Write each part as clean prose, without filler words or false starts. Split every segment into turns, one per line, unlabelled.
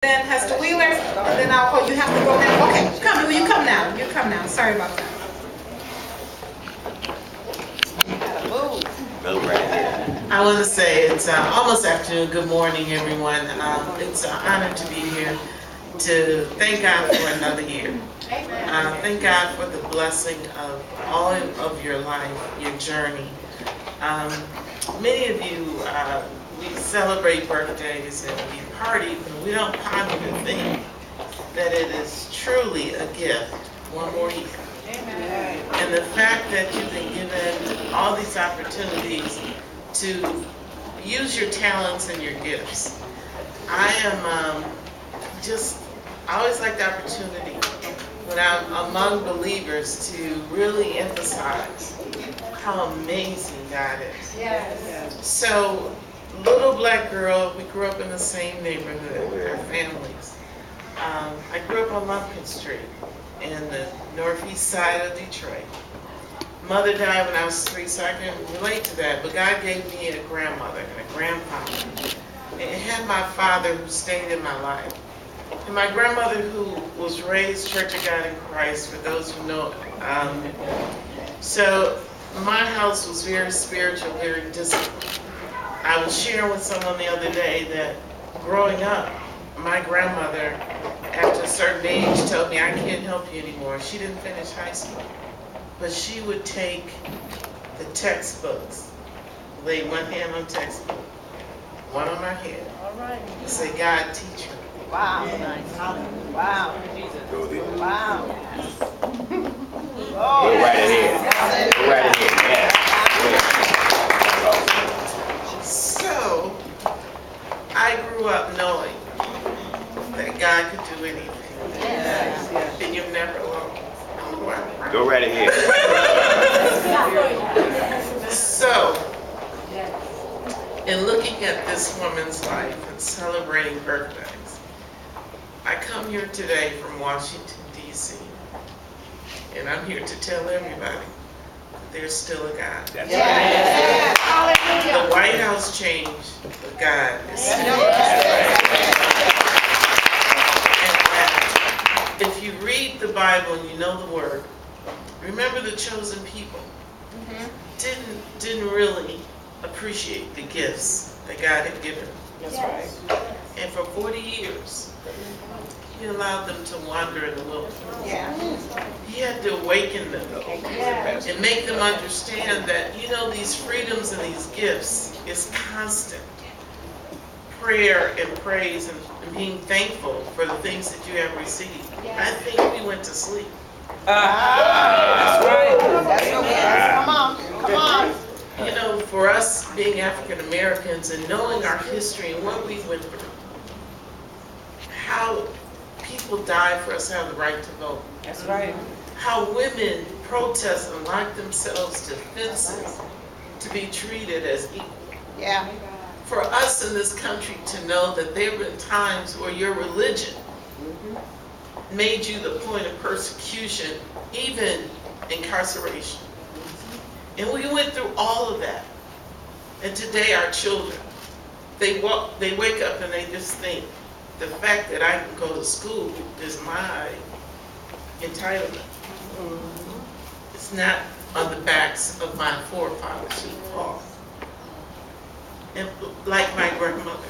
Then Hester Wheeler, and then I'll call you. Have to go now. Okay, come. Will you come now? You come now. Sorry about that.
I want to say it's almost afternoon. Good morning, everyone. It's an honor to be here to thank God for another year. Thank God for the blessing of all of your life, your journey. Many of you, we celebrate birthdays and we party, but we don't ponder to think that it is truly a gift. One more year. And the fact that you've been given all these opportunities to use your talents and your gifts. I am I always like the opportunity when I'm among believers to really emphasize how amazing God is.
Yes.
So, little black girl, we grew up in the same neighborhood, our families. I grew up on Lumpkin Street in the northeast side of Detroit. Mother died when I was 3, so I can relate to that. But God gave me a grandmother and a grandfather. And it had my father who stayed in my life. And my grandmother who was raised Church of God in Christ, for those who know. So my house was very spiritual, very disciplined. I was sharing with someone the other day that growing up, my grandmother, after a certain age, told me I can't help you anymore. She didn't finish high school. But she would take the textbooks, lay one hand on textbook, one on my head, and say, God, teach her.
Wow. Nice. Wow. Wow.
Go right ahead. Go right ahead. Yeah.
So, I grew up knowing that God could do anything.
Yes.
And you're never alone.
Go right ahead.
So, in looking at this woman's life and celebrating birthdays, I come here today from Washington, D.C., and I'm here to tell everybody that there's still a God.
That's
Yes. Hallelujah.
The White House changed, but God is still
Yes.
And if you read the Bible and you know the Word, remember the chosen people didn't really appreciate the gifts that God had given them.
That's right.
And for 40 years, He allowed them to wander in the wilderness.
Yeah.
He had to awaken them
Yes.
and make them understand that, these freedoms and these gifts is constant prayer and praise and being thankful for the things that you have received. I think we went to sleep.
That's right. That's okay. Come on. Come on.
For us being African Americans and knowing our history and what we went through, how people died for us to have the right to vote.
That's right.
How women protest and lock themselves to fences to be treated as equal.
Yeah.
For us in this country to know that there have been times where your religion made you the point of persecution, even incarceration. And we went through all of that. And today our children, they wake up and they just think the fact that I can go to school is my entitlement. It's not on the backs of my forefathers who fought. And like my grandmother,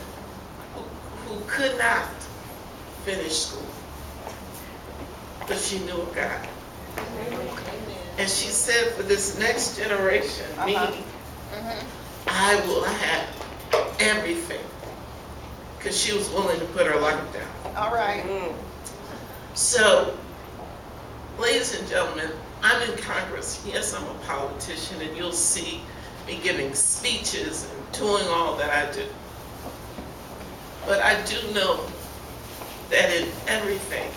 who could not finish school, but she knew of God. And she said, for this next generation, me, I will have everything. Because she was willing to put her life down.
All right.
So, ladies and gentlemen, I'm in Congress. Yes, I'm a politician, and you'll see me giving speeches and doing all that I do. But I do know that in everything,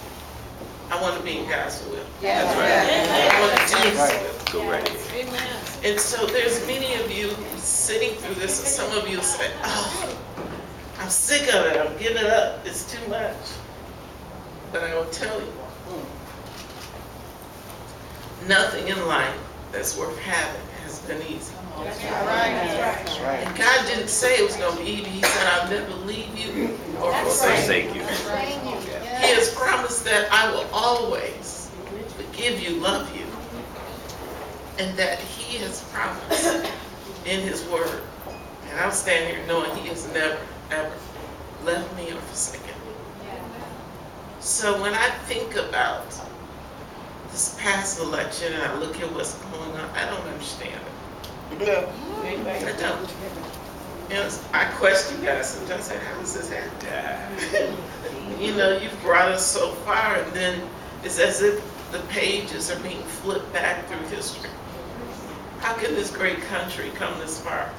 I want to be in God's will.
Yes.
I want to do His will.
Go right ahead.
And so there's many of you sitting through this, and some of you say, oh, I'm sick of it, I'm giving up, it's too much. But I will tell you, nothing in life that's worth having has been easy.
All right.
And God didn't say it was going to be easy. He said, I'll never leave you or forsake.
Forsake you.
He has promised that I will always forgive you, love you, and that He has promised in His Word. And I'm standing here knowing He has never, ever left me or forsaken me. So when I think about this past election and I look at what's going on, I don't understand it. I don't. You know, I question God sometimes. I say, how does this happen? You know, you've brought us so far, and then it's as if the pages are being flipped back through history. How can this great country come this far?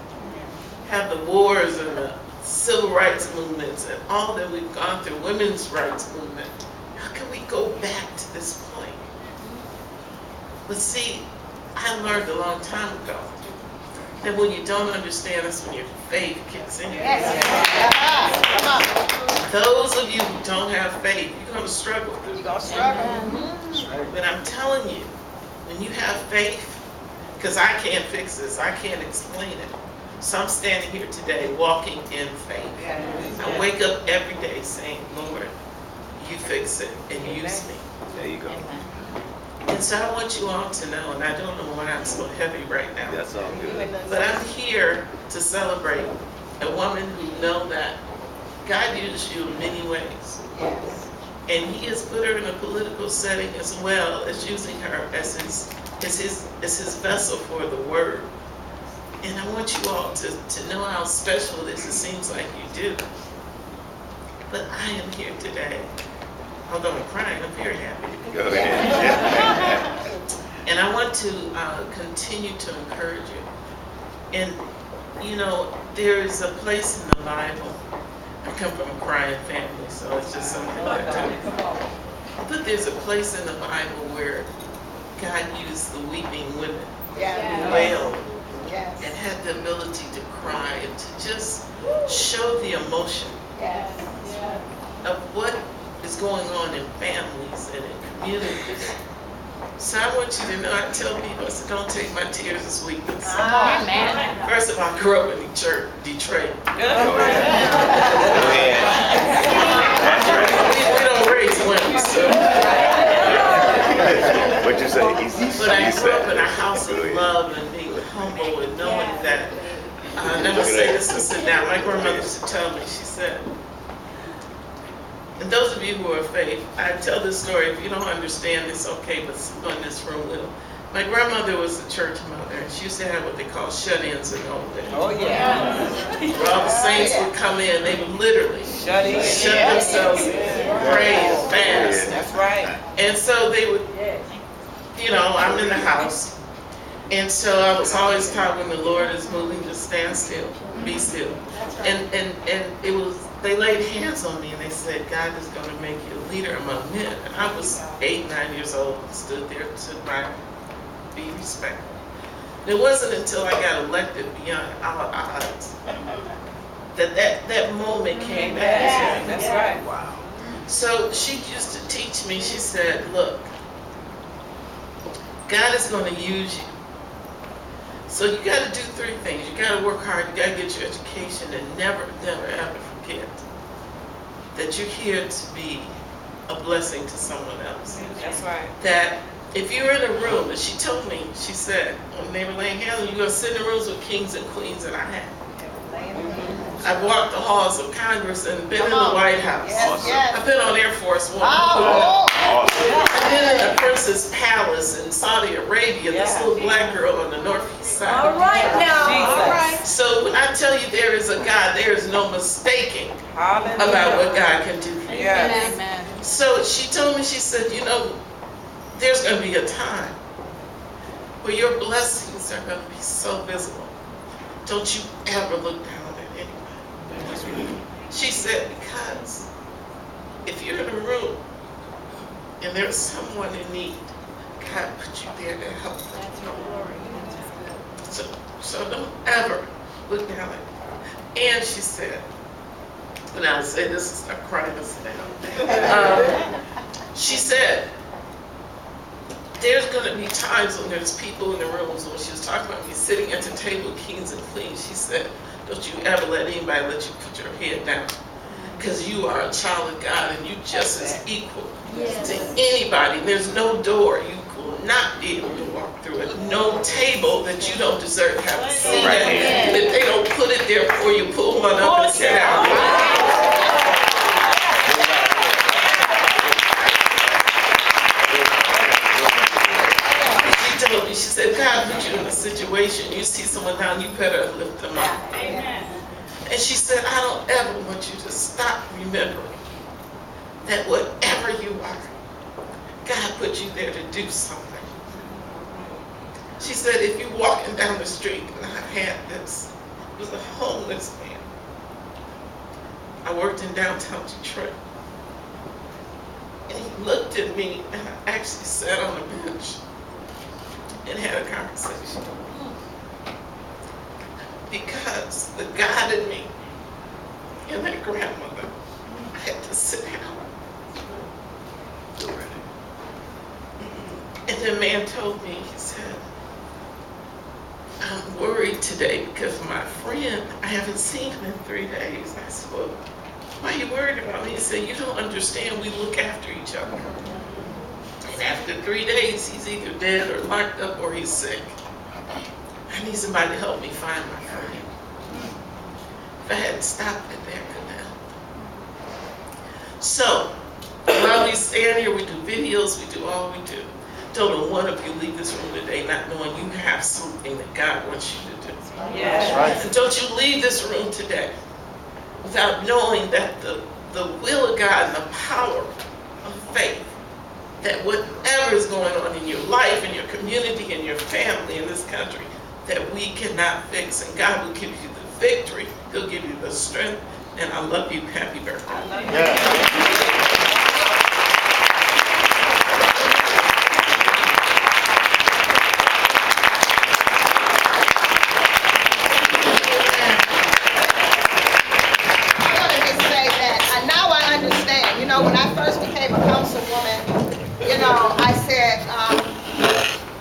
Have the wars and the civil rights movements and all that we've gone through, women's rights movement. How can we go back to this point? But see, I learned a long time ago that when you don't understand, that's when your faith kicks in. Those of you who don't have faith, you're going to struggle through this. But I'm telling you, when you have faith, because I can't fix this, I can't explain it. So I'm standing here today walking in faith. I wake up every day saying, Lord, you fix it and use me.
There you go.
And so I want you all to know, and I don't know why I'm so heavy right now,
That's all good.
but I'm here to celebrate a woman who knows that God uses you in many ways. And He has put her in a political setting as well as using her as his vessel for the word. And I want you all to know how special it is. It seems like you do. But I am here today. Although I'm crying, I'm very happy.
Go ahead.
And I want to continue to encourage you. And, you know, there is a place in the Bible. I come from a crying family, so it's just something that I do. But there's a place in the Bible where God used the weeping women who wailed and had the ability to cry and to just show the emotion of what is going on in families and in communities. So I want you to know, I tell people, I said, don't take my tears as weakness. First of all, I grew up in Detroit.
Go ahead. That's right.
We don't raise women, so.
What you say?
But I grew up in a house of love and being humble and knowing that, I never say this and sit down. My grandmother used to tell me, she said, and those of you who are of faith, I tell this story, if you don't understand, it's okay, but someone in this room will. My grandmother was a church mother, and she used to have what they call shut-ins in the old days.
Oh, yeah.
Where all the saints would come in, they would literally
Shut in.
shut themselves in, pray and fast.
That's right.
And so they would, you know, I'm in the house, and so I was always taught when the Lord is moving, just stand still, be still. And it was, they laid hands on me and they said, God is going to make you a leader among men. And I was 8, 9 years old, stood there to be respectful. And it wasn't until I got elected beyond our odds that moment came back to me.
That's right.
Wow.
So she used to teach me, she said, look, God is going to use you. So you got to do 3 things. You got to work hard, you got to get your education, and never, never, ever forget that you're here to be a blessing to someone else.
That's right.
That if you're in a room, and she told me, she said, when they were laying hands, you're going to sit in rooms with kings and queens, and I have. I've walked the halls of Congress and been in the White House. I've been on Air Force One. I've been in the Princess Palace in Saudi Arabia, this little black girl on the northeast side.
All right now. All right.
So when I tell you there is a God, there is no mistaking
Hallelujah.
about what God can do for you.
Yes.
Amen.
So she told me, she said, you know, there's going to be a time where your blessings are going to be so visible. Don't you ever look down at anyone. She said, because if you're in a room and there's someone in need, God put you there to help them. So don't ever look down at them. And she said, and I say this is start crying and sit down. She said, there's going to be times when there's people in the rooms, when she was talking about me sitting at the table with kings and queens, she said, don't you ever let anybody let you put your head down. because you are a child of God and you just as equal to anybody. There's no door you will not be able to walk through it. No table that you don't deserve to have a seat
Right.
at. If they don't put it there for you, pull one up and sit down. She told me, she said, God put you in a situation, you see someone down, you better lift them up. And she said, I don't ever want you to stop remembering that whatever you are, God put you there to do something. She said, if you're walking down the street, and I had this, it was a homeless man. I worked in downtown Detroit. And he looked at me, and I actually sat on a bench and had a conversation. Because the God in me and that grandmother, I had to sit down. And the man told me, he said, I'm worried today because my friend, I haven't seen him in 3 days. I said, well, why are you worried about me? He said, you don't understand, we look after each other. And after 3 days, he's either dead or locked up or he's sick. I need somebody to help me find my friend. If I hadn't stopped it there, I couldn't help. So, while we stand here, we do videos, we do all we do. Don't know one of you leave this room today not knowing you have something that God wants you to do.
Yes.
And don't you leave this room today without knowing that the will of God and the power of faith, that whatever is going on in your life, in your community, in your family, in this country, that we cannot fix, and God will give you the victory. He'll give you the strength, and I love you. Happy birthday.
I want to just say that now I understand. You know, when I first became a councilwoman, you know, I said,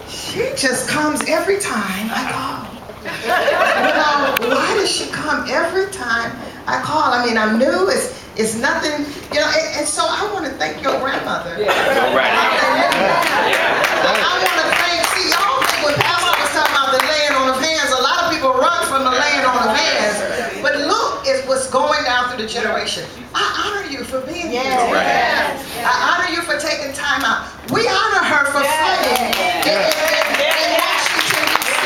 she just comes every time I call. You know, why does she come every time I call? I mean, I'm new, it's nothing, you know, and so I want to thank your grandmother.
Go right ahead.
I want to thank, see, y'all think when Pastor was talking about the laying on of hands, a lot of people run from the laying on of hands. But look at what's going down through the generation. I honor you for being here. I honor you for taking time out. We honor her for fighting in Washington, D.C.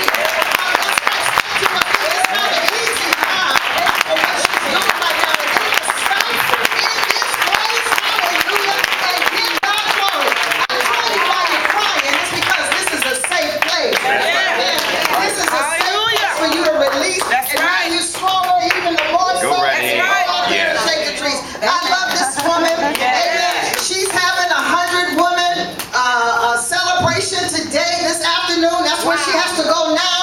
It's not an easy time for what she's doing right now. And get the stuff in this place, hallelujah, and give God glory. I tell you why you're crying. It's because this is a safe place. This is a safe place for you to release. And now you stronger even the more
Go
so.
right ahead. Yes.
Shake the trees. I love this woman. Amen. She's having 100 woman celebration today, this afternoon. That's where she has to go now.